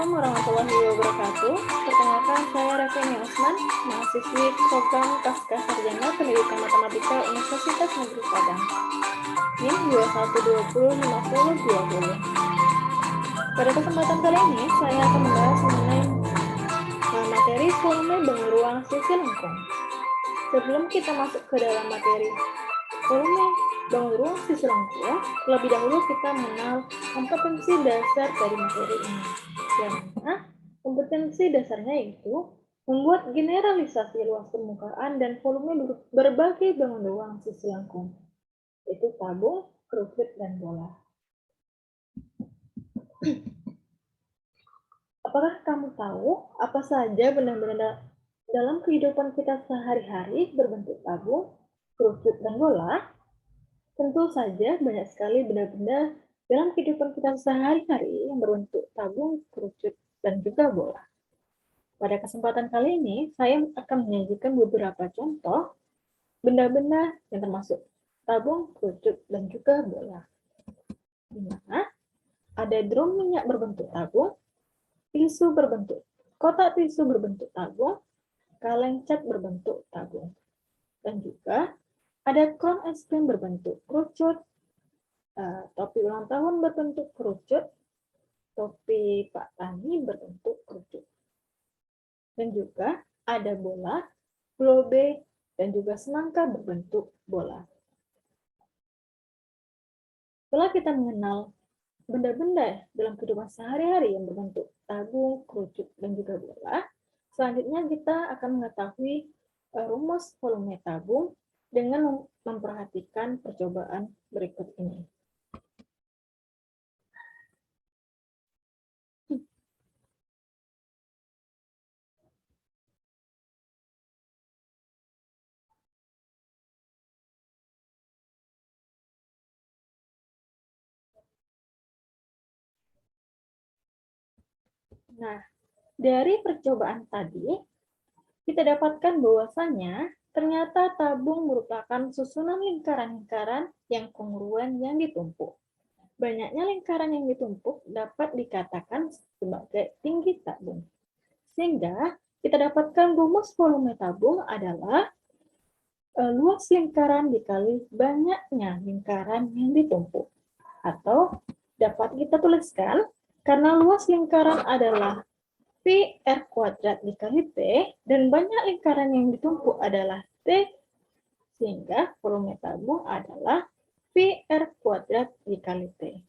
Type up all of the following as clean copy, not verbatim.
Assalamualaikum warahmatullahi wabarakatuh. Perkenalkan, saya Raffi Osman, mahasiswi program Pasca Sarjana Pendidikan Matematika Universitas Negeri Padang. NIM 21205020. Pada kesempatan kali ini, saya akan membahas mengenai materi volume bangun ruang sisi lengkung. Sebelum kita masuk ke dalam materi volume bangun ruang sisi lengkung, terlebih dahulu kita mengenal kompetensi dasar dari materi ini. Yang mana kompetensi dasarnya yaitu membuat generalisasi luas permukaan dan volume berbagai bangun ruang sisi lengkung, yaitu tabung, krukit, dan bola. Apakah kamu tahu apa saja benda-benda dalam kehidupan kita sehari-hari berbentuk tabung, krukit, dan bola? Tentu saja banyak sekali benda-benda dalam kehidupan kita sehari-hari yang berbentuk tabung, kerucut, dan juga bola. Pada kesempatan kali ini, saya akan menyajikan beberapa contoh benda-benda yang termasuk tabung, kerucut, dan juga bola. Di mana ada drum minyak berbentuk tabung, tisu berbentuk, kotak tisu berbentuk tabung, kaleng cat berbentuk tabung. Dan juga ada kon es krim berbentuk kerucut, topi ulang tahun berbentuk kerucut, topi Pak Tani berbentuk kerucut. Dan juga ada bola, globe, dan juga semangka berbentuk bola. Setelah kita mengenal benda-benda dalam kehidupan sehari-hari yang berbentuk tabung, kerucut, dan juga bola, selanjutnya kita akan mengetahui rumus volume tabung dengan memperhatikan percobaan berikut ini. Nah, dari percobaan tadi, kita dapatkan bahwasanya ternyata tabung merupakan susunan lingkaran-lingkaran yang kongruen yang ditumpuk. Banyaknya lingkaran yang ditumpuk dapat dikatakan sebagai tinggi tabung. Sehingga kita dapatkan rumus volume tabung adalah luas lingkaran dikali banyaknya lingkaran yang ditumpuk. Atau dapat kita tuliskan, karena luas lingkaran adalah PR kuadrat dikali T, dan banyak lingkaran yang ditumpuk adalah T, sehingga volume tabung adalah PR kuadrat dikali T.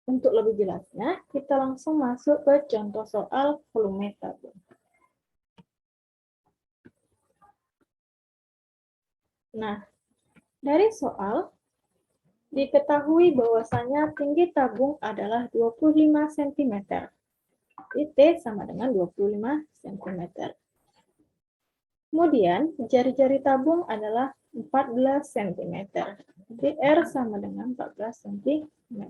Untuk lebih jelasnya, kita langsung masuk ke contoh soal volume tabung. Nah, dari soal, diketahui bahwasanya tinggi tabung adalah 25 cm. T sama dengan 25 cm. Kemudian, jari-jari tabung adalah 14 cm. DR sama dengan 14 cm.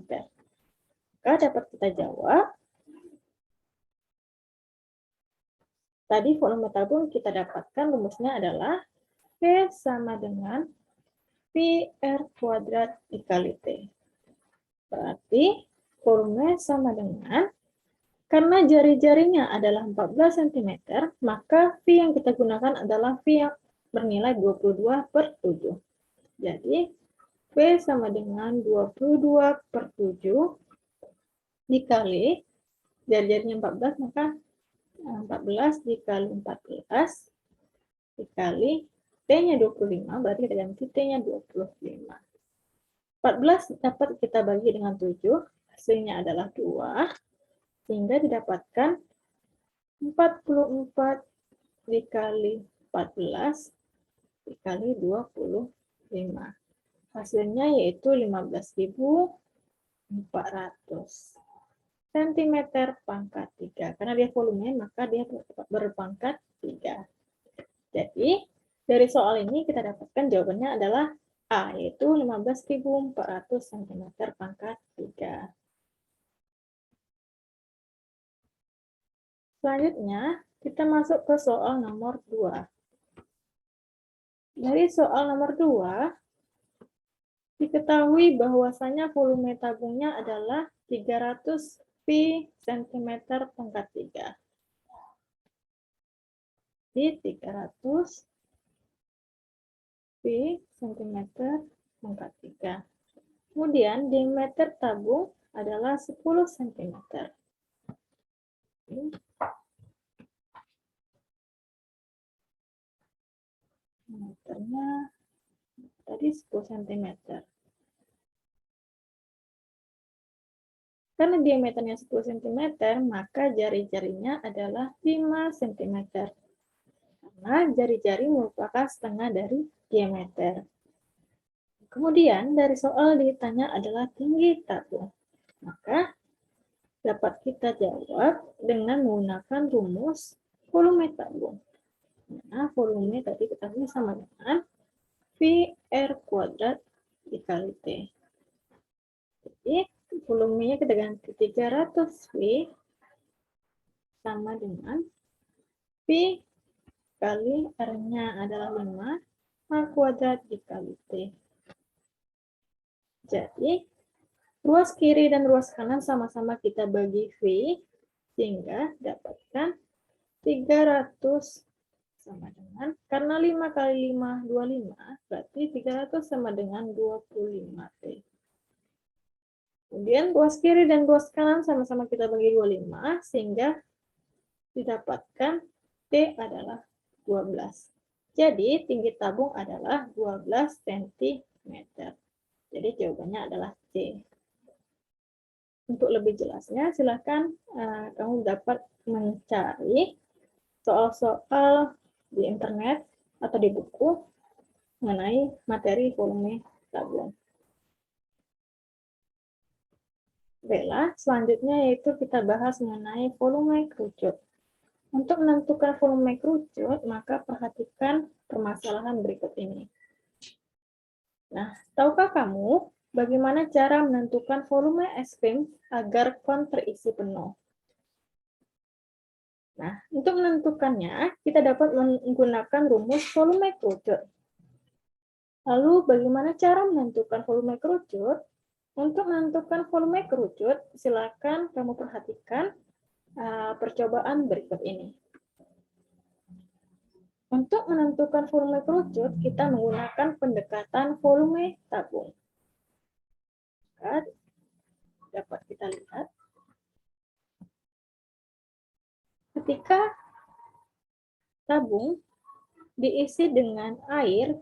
Maka dapat kita jawab. Tadi volume tabung kita dapatkan rumusnya adalah V sama dengan PR kuadrat dikali T. Berarti volume sama dengan, karena jari-jarinya adalah 14 cm, maka V yang kita gunakan adalah V yang bernilai 22/7. Jadi, V sama dengan 22/7 dikali, jari-jarinya 14, maka 14 dikali 14 dikali T-nya 25, berarti kita ganti T-nya 25. 14 dapat kita bagi dengan 7, hasilnya adalah 2, sehingga didapatkan 44 dikali 14 dikali 25. Hasilnya yaitu 15.400 cm pangkat 3. Karena dia volume, maka dia berpangkat 3. Jadi, dari soal ini kita dapatkan jawabannya adalah A, yaitu 15.400 cm pangkat 3. Selanjutnya, kita masuk ke soal nomor 2. Dari soal nomor 2, diketahui bahwasanya volume tabungnya adalah 300 Pi cm pangkat 3. Di 300 Pi cm pangkat 3. Kemudian diameter tabung adalah 10 cm. Diameternya tadi 10 cm. Karena diameternya 10 cm, maka jari-jarinya adalah 5 cm. Karena jari-jari merupakan setengah dari diameter. Kemudian dari soal ditanya adalah tinggi tabung. Maka dapat kita jawab dengan menggunakan rumus volume tabung. Nah, volume tadi kita sama dengan VR kuadrat dikali T. Jadi volumenya kita ganti 300 V sama dengan V kali R-nya adalah 5, A kuadrat dikali T. Jadi, ruas kiri dan ruas kanan sama-sama kita bagi V, sehingga dapatkan 300 sama dengan, karena 5 kali 5, 25, berarti 300 sama dengan 25T. Kemudian ruas kiri dan ruas kanan sama-sama kita bagi 25, sehingga didapatkan T adalah 12. Jadi tinggi tabung adalah 12 cm. Jadi jawabannya adalah C. Untuk lebih jelasnya, silakan kamu dapat mencari soal-soal di internet atau di buku mengenai materi volume tabung. Baiklah, selanjutnya yaitu kita bahas mengenai volume kerucut. Untuk menentukan volume kerucut, maka perhatikan permasalahan berikut ini. Nah, tahukah kamu bagaimana cara menentukan volume es krim agar kon terisi penuh? Nah, untuk menentukannya, kita dapat menggunakan rumus volume kerucut. Lalu, bagaimana cara menentukan volume kerucut? Untuk menentukan volume kerucut, silakan kamu perhatikan percobaan berikut ini. Untuk menentukan volume kerucut, kita menggunakan pendekatan volume tabung. Dapat kita lihat. Ketika tabung diisi dengan air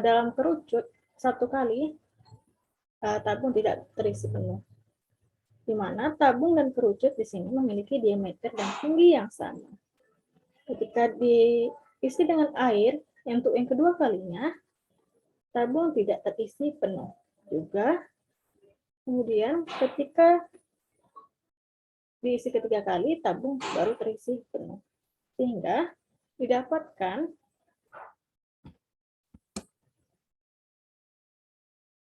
dalam kerucut satu kali, tabung tidak terisi penuh. Di mana tabung dan kerucut di sini memiliki diameter dan tinggi yang sama. Ketika diisi dengan air untuk yang kedua kalinya, tabung tidak terisi penuh juga. Kemudian ketika diisi ketiga kali, tabung baru terisi penuh. Sehingga didapatkan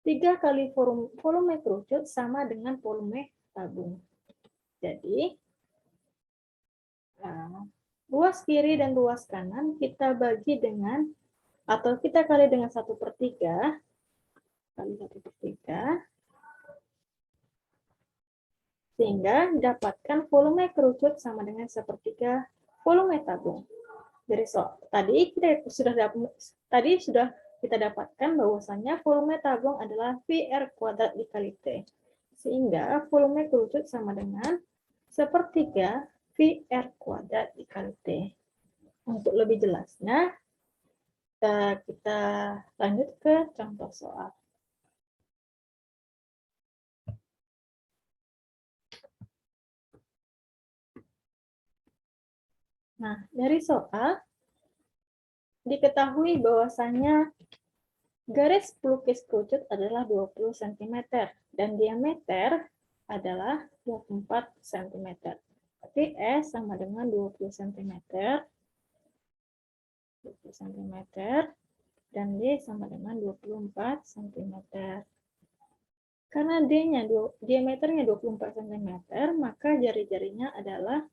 3 kali volume kerucut sama dengan volume tabung. Jadi, ruas kiri dan ruas kanan kita bagi dengan, atau kita kali dengan 1/3, kali 1/3, sehingga dapatkan volume kerucut sama dengan 1/3 volume tabung. Dari tadi sudah kita dapatkan bahwasanya volume tabung adalah VR kuadrat dikali T. Sehingga volume kerucut sama dengan 1/3 VR kuadrat dikali T. Untuk lebih jelasnya, kita lanjut ke contoh soal. Nah, dari soal, diketahui bahwasanya garis pelukis kerucut adalah 20 cm dan diameter adalah 24 cm. Berarti S sama dengan 20 cm, 20 cm, dan D sama dengan 24 cm. Karena D-nya diameternya 24 cm, maka jari-jarinya adalah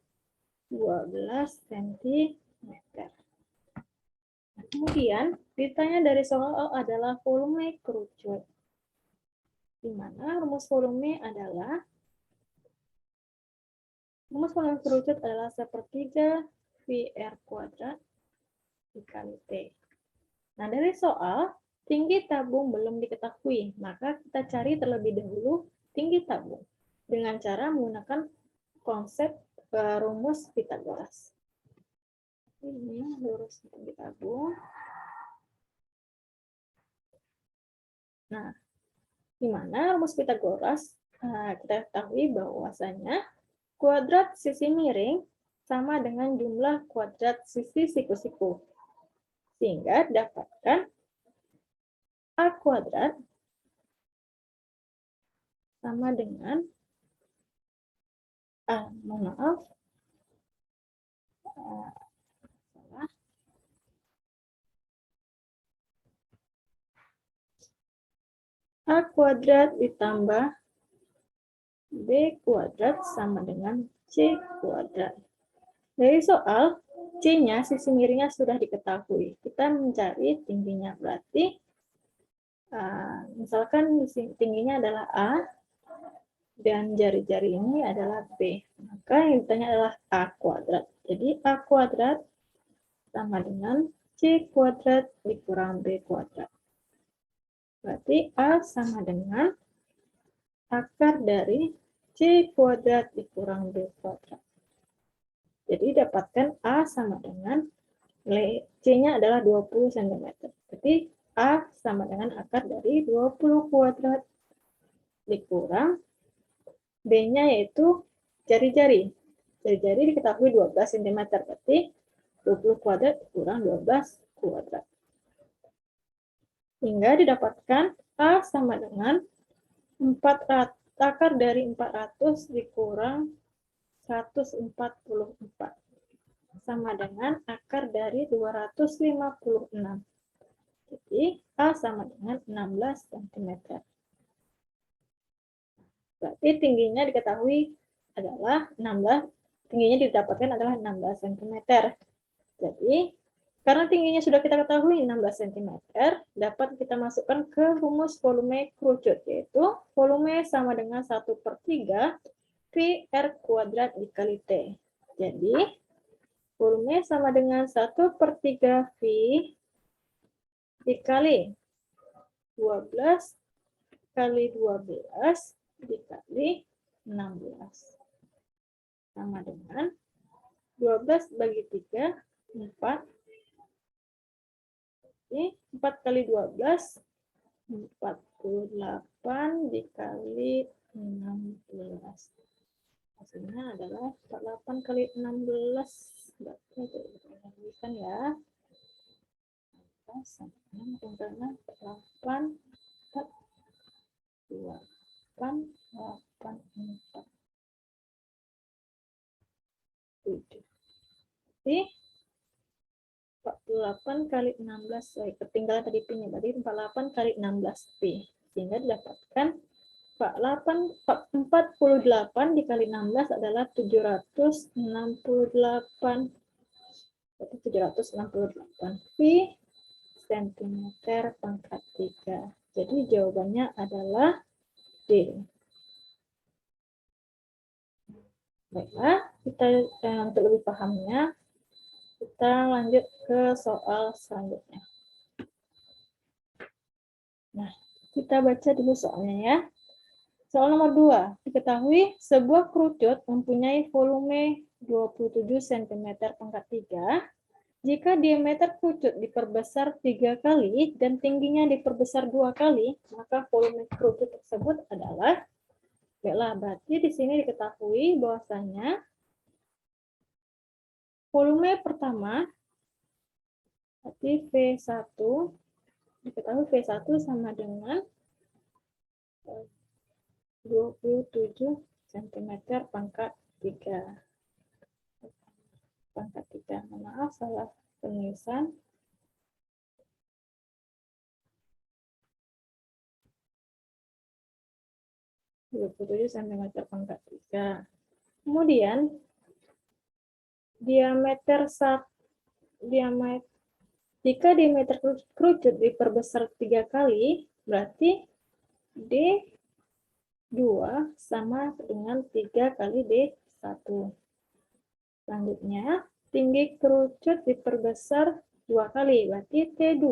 12 cm. Kemudian, ditanya dari soal adalah volume kerucut. Di mana rumus volume adalah Rumus volume kerucut adalah sepertiga VR kuadrat dikali T. Nah, dari soal, tinggi tabung belum diketahui, maka kita cari terlebih dahulu tinggi tabung dengan cara menggunakan konsep rumus Pythagoras. Ini lurus tinggi tabung. Nah, gimana rumus Pythagoras? Kita ketahui bahwasanya kuadrat sisi miring sama dengan jumlah kuadrat sisi siku-siku. Sehingga dapatkan A kuadrat sama dengan A kuadrat ditambah B kuadrat sama dengan C kuadrat. Dari soal, C-nya, sisi miringnya sudah diketahui. Kita mencari tingginya, berarti misalkan tingginya adalah A, dan jari-jari ini adalah B. Maka yang ditanya adalah A kuadrat. Jadi A kuadrat sama dengan C kuadrat dikurang B kuadrat. Berarti A sama dengan akar dari C kuadrat dikurang B kuadrat. Jadi dapatkan A sama dengan C-nya adalah 20 cm. Berarti A sama dengan akar dari 20 kuadrat dikurang B-nya yaitu jari-jari. Jari-jari diketahui 12 cm. Berarti 20 kuadrat dikurang 12 kuadrat. Hingga didapatkan A sama dengan 400, akar dari 400 dikurang 144 sama dengan akar dari 256. Jadi A sama dengan 16 cm. Berarti tingginya diketahui adalah 16, tingginya didapatkan adalah 16 cm. Jadi karena tingginya sudah kita ketahui 16 cm, dapat kita masukkan ke rumus volume kerucut, yaitu volume sama dengan 1/3 VR kuadrat dikali T. Jadi, volume sama dengan 1/3 V dikali 12 kali 12 dikali 16. Sama dengan 12 bagi 3, 4. Jadi, 4 kali 12, 48 dikali 16. Hasilnya adalah 48 kali 16. Berarti kita ya. Sama 48, 8, 2, 8, 4. 7. Jadi 48 kali 16, ketinggalan tadi P-nya, berarti 48 kali 16 P. Sehingga didapatkan 48 dikali 16 adalah 768. Berarti 768 Pi cm pangkat 3. Jadi jawabannya adalah D. Baiklah, kita untuk lebih pahamnya, kita lanjut ke soal selanjutnya. Nah, kita baca dulu soalnya ya. Soal nomor 2, diketahui sebuah kerucut mempunyai volume 27 cm pangkat 3 jika diameter kerucut diperbesar 3 kali dan tingginya diperbesar 2 kali, maka volume kerucut tersebut adalah, baiklah, berarti di sini diketahui bahwasanya volume pertama, berarti V1, diketahui V1 sama dengan 27 cm pangkat 3. Pangkat 3, maaf salah penulisan. cm pangkat 3. Kemudian jika diameter kerucut diperbesar 3 kali, berarti D2 sama dengan 3 kali D1. Selanjutnya, tinggi kerucut diperbesar 2 kali. Berarti T2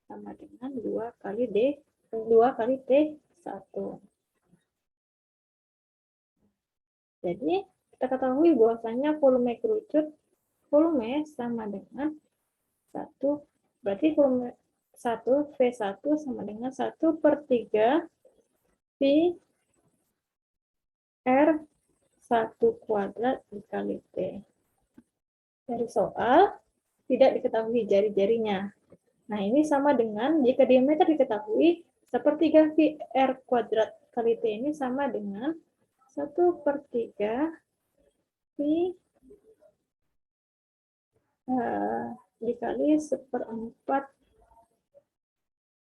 sama dengan 2 kali T1. Jadi, kita ketahui bahwasanya volume kerucut, volume sama dengan 1, berarti volume 1 V1 sama dengan 1/3 Pi R1 kuadrat dikali T. Dari soal, tidak diketahui jari-jarinya. Nah, ini sama dengan jika diameter diketahui, 1/3 Pi R kuadrat kali T ini sama dengan 1/3 Pi dikali 1/4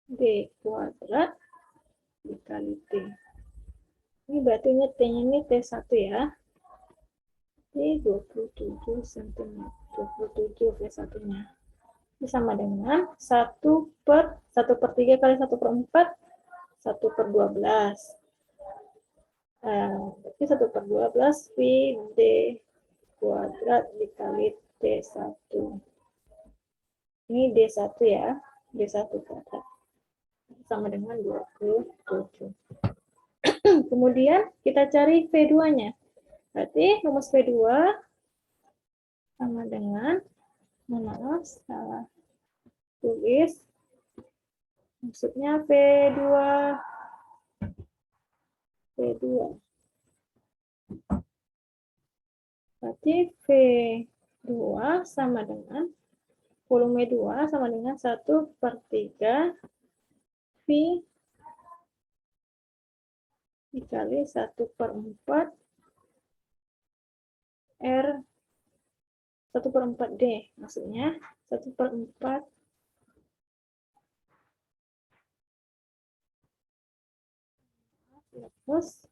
D kuadrat dikali T. Ini berarti T-nya ini T1 ya. T 27 cm. 27 V1-nya. Ini sama dengan 1/3 kali 1/4, 1/12. Berarti 1/12 Pi D kuadrat dikali T1. Ini D1 ya. D1 kuadrat. Sama dengan 27. Kemudian kita cari V2-nya. Berarti rumus V2 sama dengan, maaf, salah tulis. Maksudnya V2. Berarti V2 sama dengan, volume 2 sama dengan 1/3 Pi dikali 1/4 R 1/4 D, maksudnya 1/4 plus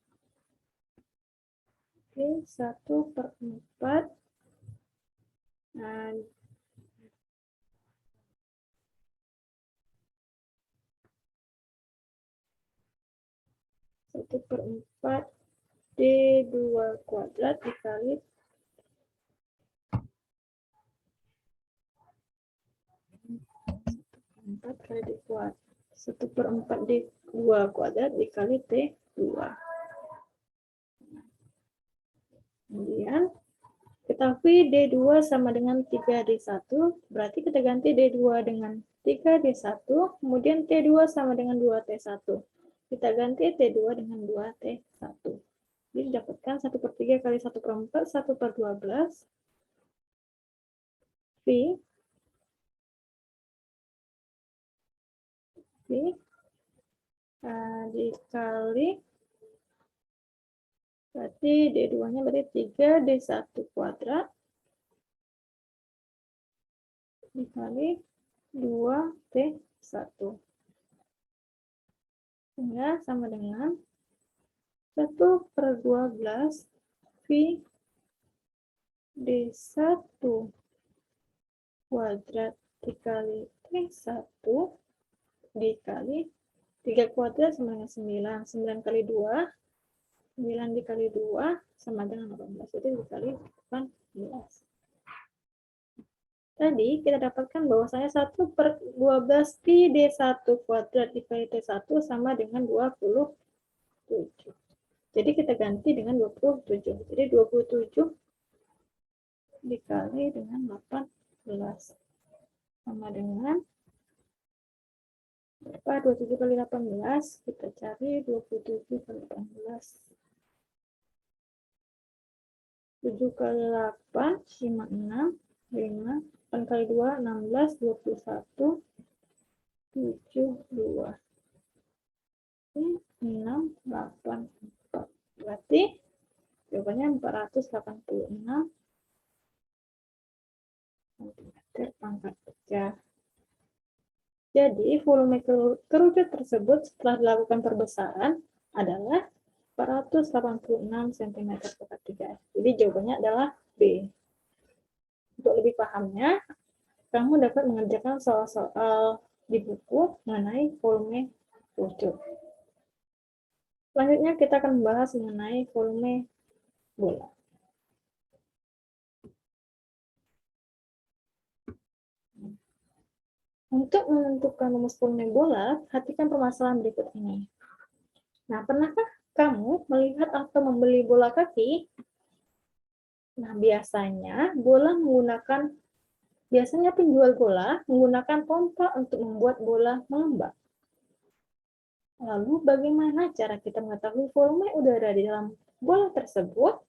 1/4 1/4 D2 kuadrat dikali 4 kali D kuadrat. 1/4 D2 kuadrat dikali T2. Kemudian, ketahui D2 sama dengan 3D1, berarti kita ganti D2 dengan 3D1, kemudian T2 sama dengan 2T1. Kita ganti T2 dengan 2T1. Jadi didapatkan 1/3 kali 1/4, 1/12 Pi dikali, berarti D2-nya berarti 3D1 kuadrat dikali 2T1. Sehingga sama dengan 1/12 Pi D1 kuadrat dikali T1 dikali 3 kuadrat sama dengan 9. 9 kali 2, 9 dikali 2 sama dengan 18. Jadi dikali 18. Tadi kita dapatkan bahwasanya 1/12 Pi D1 kuadrat dikali T1 sama dengan 27. Jadi kita ganti dengan 27. Jadi 27 dikali dengan 18. Sama dengan berapa? 27 kali 18. Kita cari 27 kali 18. 7 kali 8, 56, 5. 8 kali 2, 16, 21, 72. 6, 8, 4. Berarti jawabannya 486 cm pangkat pecah. Jadi, volume kerucut tersebut setelah dilakukan perbesaran adalah 486 cm pangkat pecah. Jadi, jawabannya adalah B. Untuk lebih pahamnya, kamu dapat mengerjakan soal-soal di buku mengenai volume kerucut. Selanjutnya kita akan membahas mengenai volume bola. Untuk menentukan rumus volume bola, perhatikan permasalahan berikut ini. Nah, pernahkah kamu melihat atau membeli bola kaki? Nah, biasanya penjual bola menggunakan pompa untuk membuat bola mengembang. Lalu, bagaimana cara kita mengetahui volume udara di dalam bola tersebut?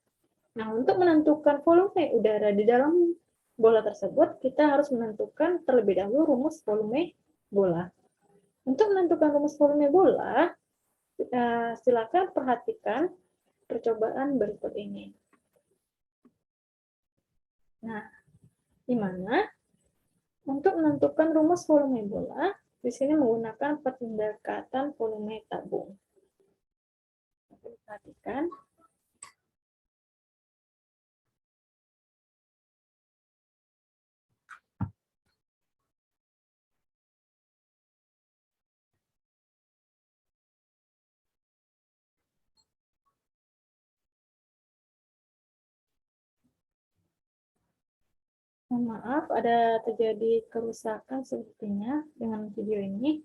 Nah, untuk menentukan volume udara di dalam bola tersebut, kita harus menentukan terlebih dahulu rumus volume bola. Untuk menentukan rumus volume bola, silakan perhatikan percobaan berikut ini. Nah, di mana untuk menentukan rumus volume bola, di sini menggunakan pendekatan volume tabung. Perhatikan. Mohon maaf, ada terjadi kerusakan sepertinya dengan video ini.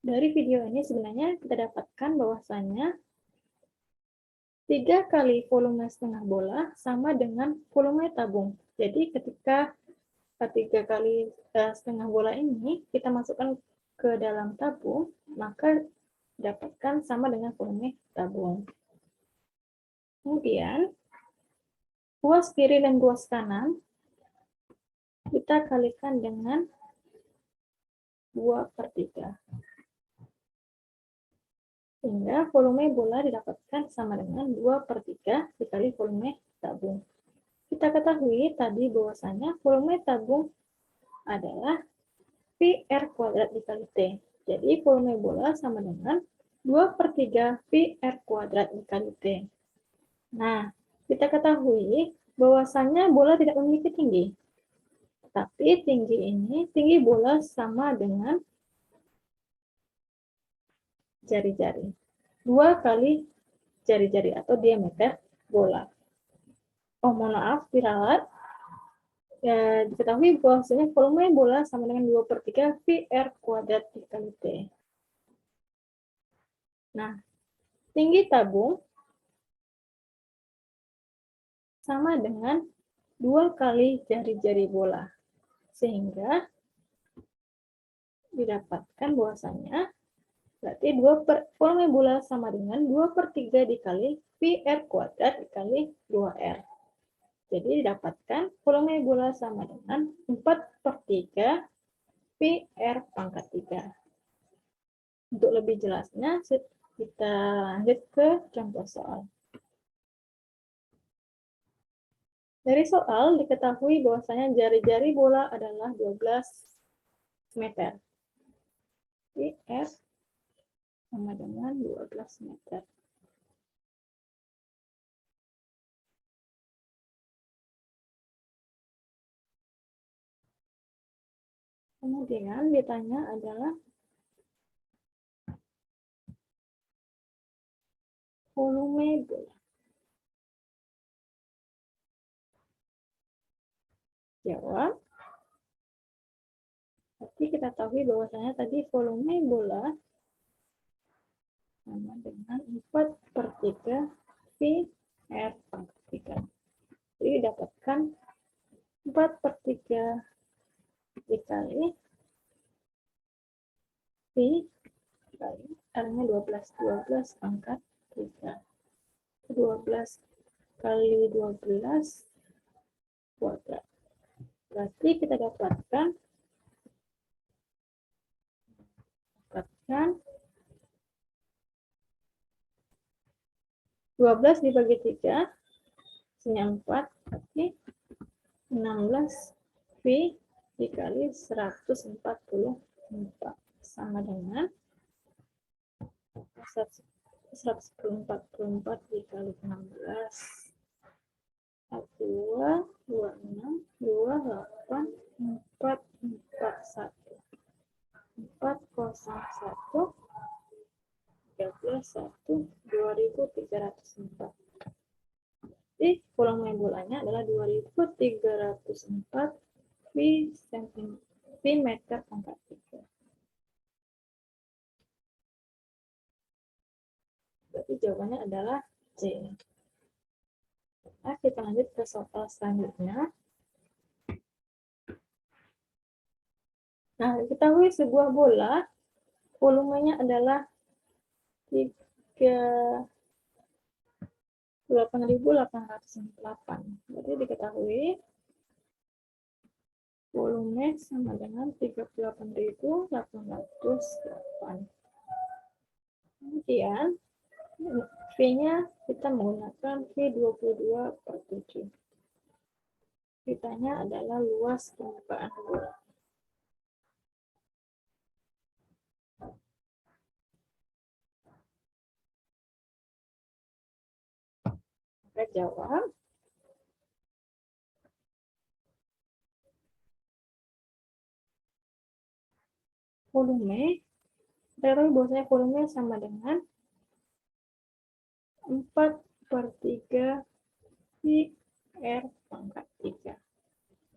Dari video ini sebenarnya kita dapatkan bahwasannya 3 kali volume setengah bola sama dengan volume tabung. Jadi ketika 3 kali setengah bola ini kita masukkan ke dalam tabung, maka dapatkan sama dengan volume tabung. Kemudian, ruas kiri dan ruas kanan kita kalikan dengan 2/3. Sehingga volume bola didapatkan sama dengan 2/3 dikali volume tabung. Kita ketahui tadi bahwasanya volume tabung adalah PR kuadrat dikali T. Jadi volume bola sama dengan 2/3 PR kuadrat dikali T. Nah, kita ketahui bahwasanya bola tidak memiliki tinggi. Tapi tinggi bola sama dengan jari-jari. 2 kali jari-jari atau diameter bola. Oh, mohon maaf, diralat. Ya, diketahui bahwasanya volume bola sama dengan 2/3 PR kuadrat dikali T. Nah, tinggi tabung sama dengan 2 kali jari-jari bola. Sehingga didapatkan bahwasanya berarti volume bola sama dengan 2/3 dikali PR kuadrat dikali 2R. Jadi didapatkan volume bola sama dengan 4/3 PR pangkat 3. Untuk lebih jelasnya, kita lanjut ke contoh soal. Dari soal diketahui bahwasanya jari-jari bola adalah 12 meter. PR sama dengan 12 meter. Kemudian ditanya adalah volume bola. Jawab. Tapi kita tahu bahwasanya tadi volume bola sama dengan 4/3 PR pangkat 3. Jadi dapatkan 4/3 dikali V kali R-nya 12 pangkat 3. 12 kali 12 kuadrat. Berarti kita dapatkan 12 dibagi 3, hasilnya 4, berarti 16 V dikali 144 sama dengan 144 dikali 16. 2, 26, 28, 441. 401, 31, 2304. Jadi volume bolanya adalah 2304 V cm. Pi meter pangkat 3. Berarti jawabannya adalah C. Nah, kita lanjut ke soal selanjutnya. Nah, diketahui sebuah bola volumenya adalah 38.808. Jadi diketahui volume sama dengan 38.808. Kemudian V-nya kita menggunakan V22/7. Kitanya adalah luas permukaan bola. Maka jawab volume, kita bahwasanya volume sama dengan 4/3 pi R pangkat 3.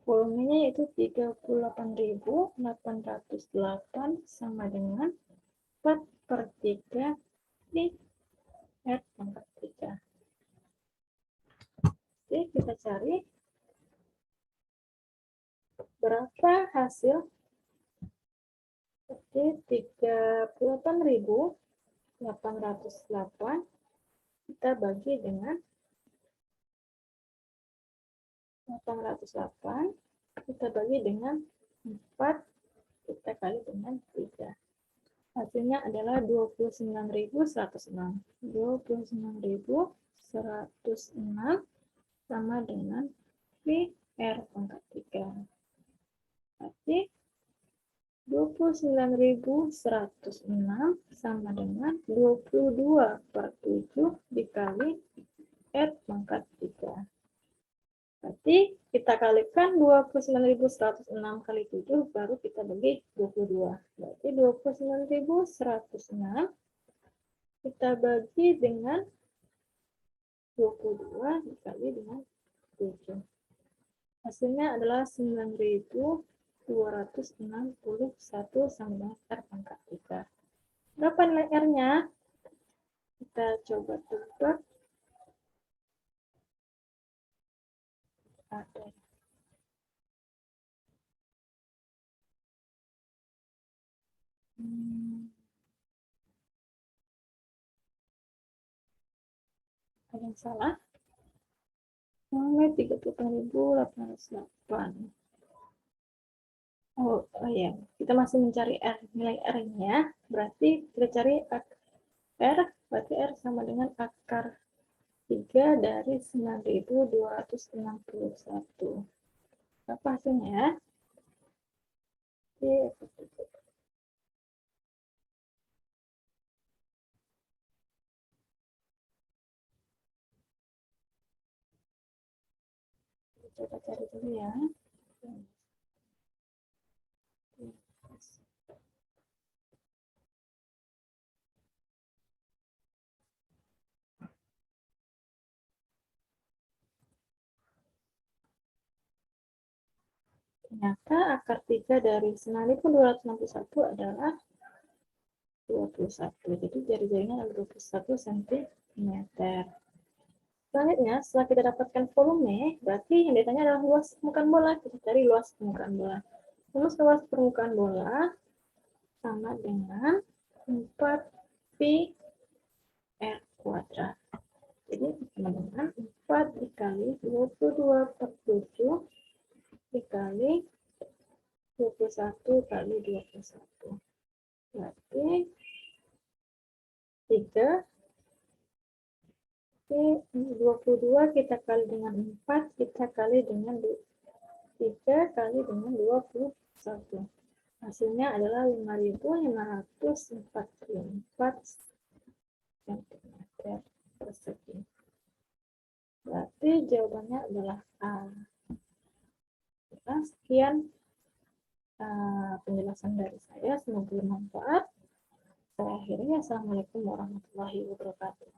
Volumenya yaitu 38.808 sama dengan 4/3 pi R pangkat 3. Oke, kita cari berapa hasil. Oke, 38.808 kita bagi dengan 808, kita bagi dengan 4, kita kali dengan 3. Hasilnya adalah 29.106. 29.106 sama dengan pi R pangkat 3. Berarti 29.106 sama dengan 22/7 dikali R pangkat 3. Berarti kita kalikan 29.106 kali 7, baru kita bagi 22. Berarti 29.106 kita bagi dengan 22 dikali dengan 7. Hasilnya adalah 9.261 sama dengan R pangkat 3. Berapa nilai R-nya? Kita coba tebak. Ada. Ada yang salah? Nilai 38.808. Oh ya, kita masih mencari R, nilai R-nya. Berarti kita cari R, berarti R sama dengan akar 3 dari 9.261. Apa hasilnya? Oke. Coba cari dulu ya. Ternyata akar 3 dari 9.261 adalah 21. Jadi jari-jarinya adalah 21 cm. Selanjutnya, setelah kita dapatkan volume, berarti yang ditanya adalah luas permukaan bola. Kita cari luas permukaan bola. Luas permukaan bola sama dengan 4 pi R kuadrat. Jadi sama dengan 4 dikali 22/7 dikali 21 kali 21. Berarti 3 22 kita kali dengan 4, kita kali dengan 3 kali dengan 21. Hasilnya adalah 5.544 cm persegi. Berarti jawabannya adalah A. Sekian penjelasan dari saya, semoga bermanfaat. Saya akhiri. Assalamualaikum warahmatullahi wabarakatuh.